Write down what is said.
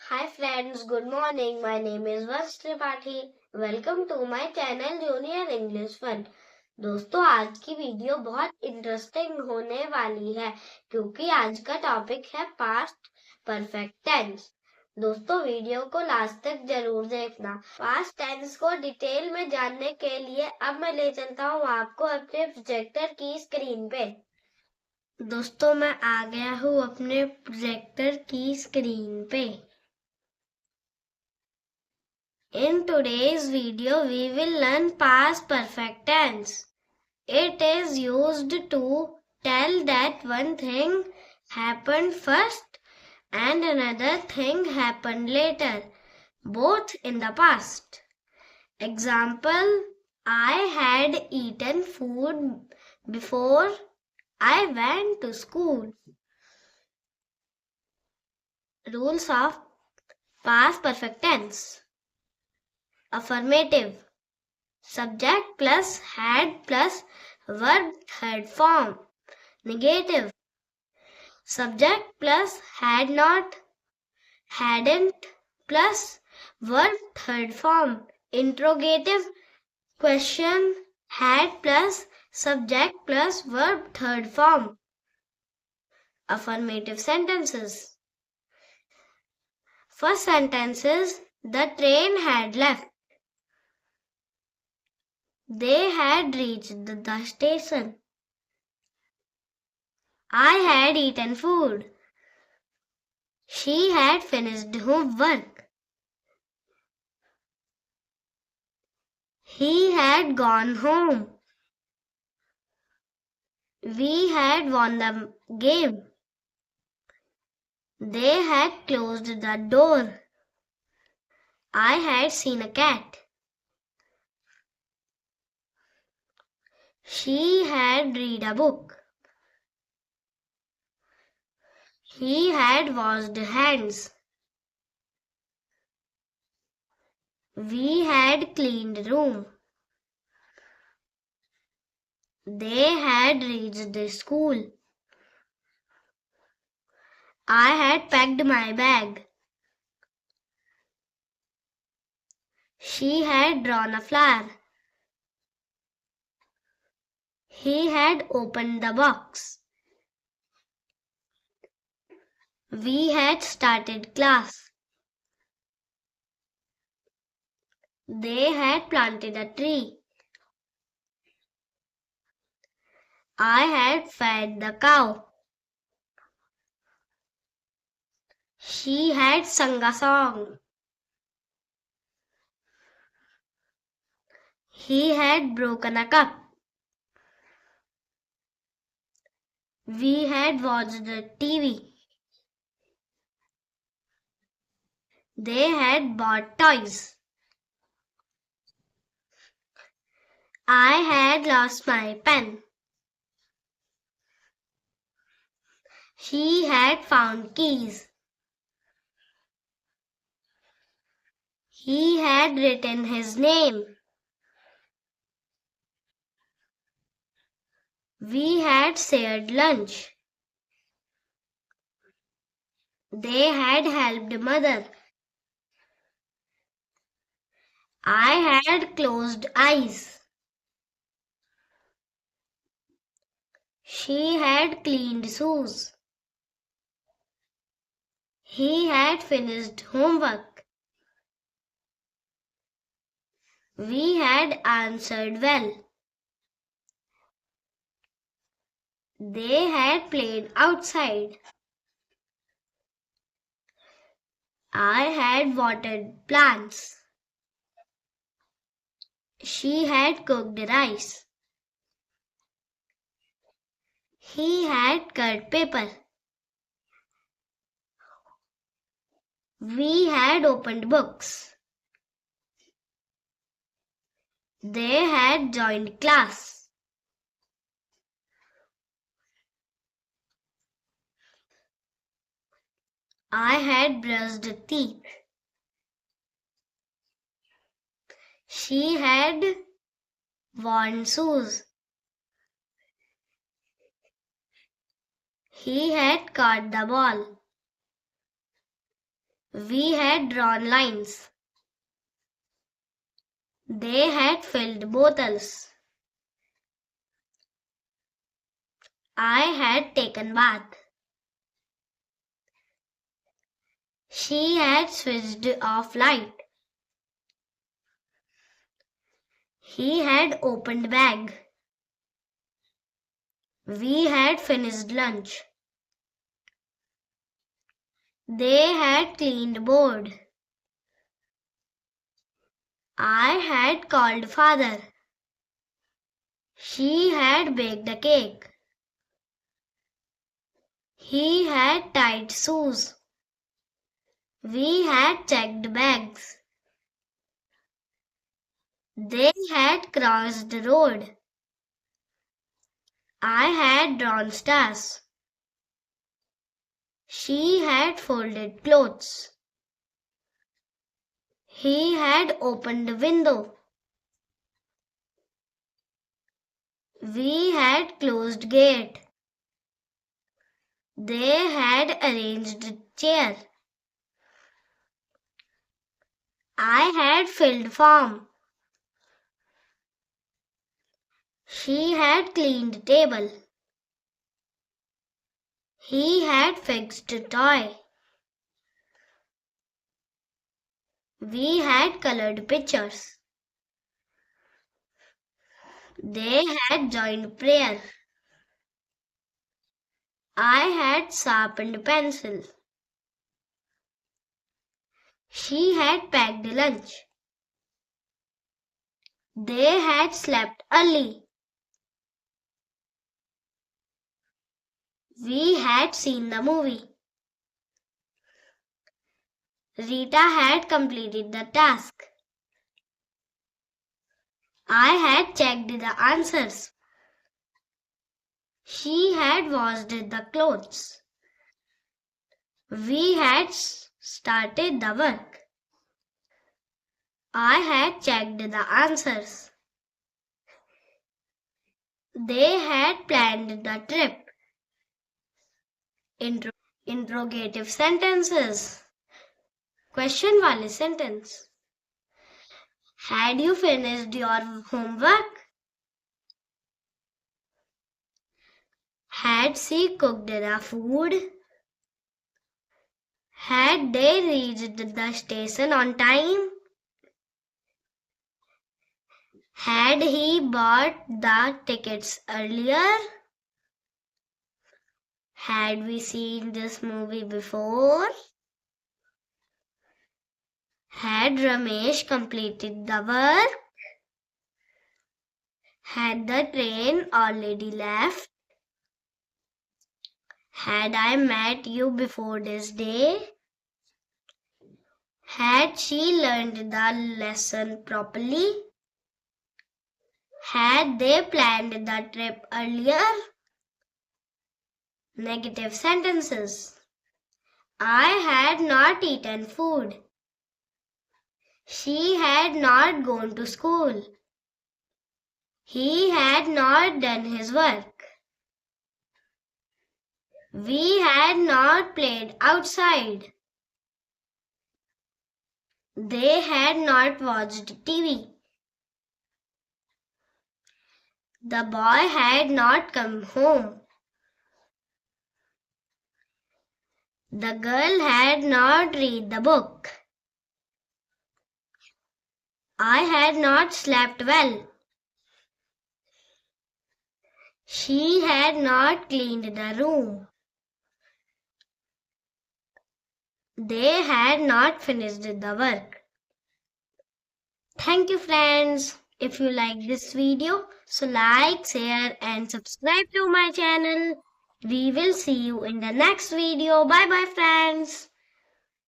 Hi friends, good morning. My name is Vansh Tripathi. Welcome to my channel Junior English Fun. दोस्तों आज की video बहुत interesting होने वाली है क्योंकि आज का टॉपिक है पास्ट परफेक्ट टेंस। दोस्तों वीडियो को लास्ट तक जरूर देखना। पास्ट टेंस को डिटेल में जानने के लिए अब मैं ले चलता हूँ आपको अपने प्रोजेक्टर की स्क्रीन पे। दोस्तों मैं आ गया हूँ अपने प्रोजेक्टर की स्क्रीन पे। In today's video, we will learn past perfect tense. It is used to tell that one thing happened first and another thing happened later, both in the past. Example, I had eaten food before I went to school. Rules of past perfect tense. Affirmative. Subject plus had plus verb third form. Negative. Subject plus had not, hadn't plus verb third form. Interrogative. Question had plus subject plus verb third form. Affirmative sentences. First sentence is the train had left. They had reached the station. I had eaten food. She had finished homework. He had gone home. We had won the game. They had closed the door. I had seen a cat. She had read a book. He had washed hands. We had cleaned room. They had reached the school. I had packed my bag. She had drawn a flower. He had opened the box. We had started class. They had planted a tree. I had fed the cow. She had sung a song. He had broken a cup. We had watched the TV. They had bought toys. I had lost my pen. He had found keys. He had written his name. We had shared lunch. They had helped mother. I had closed eyes. She had cleaned shoes. He had finished homework. We had answered well. They had played outside. I had watered plants. She had cooked rice. He had cut paper. We had opened books. They had joined class. I had brushed teeth. She had worn shoes. He had caught the ball. We had drawn lines. They had filled bottles. I had taken bath. She had switched off light. He had opened bag. We had finished lunch. They had cleaned board. I had called father. She had baked a cake. He had tied shoes. We had checked bags. They had crossed the road. I had drawn stars. She had folded clothes. He had opened the window. We had closed gate. They had arranged chair. I had filled form. She had cleaned table. He had fixed toy. We had colored pictures. They had joined prayer. I had sharpened pencil. She had packed lunch. They had slept early. We had seen the movie. Rita had completed the task. I had checked the answers. She had washed the clothes. We had started the work. I had checked the answers. They had planned the trip. Interrogative sentences. Question वाले sentence. Had you finished your homework? Had she cooked the food? Had they reached the station on time? Had he bought the tickets earlier? Had we seen this movie before? Had Ramesh completed the work? Had the train already left? Had I met you before this day? Had she learned the lesson properly? Had they planned the trip earlier? Negative sentences. I had not eaten food. She had not gone to school. He had not done his work. We had not played outside. They had not watched TV. The boy had not come home. The girl had not read the book. I had not slept well. She had not cleaned the room. They had not finished the work. Thank you, friends. If you like this video, so like, share and subscribe to my channel. We will see you in the next video. Bye bye, friends.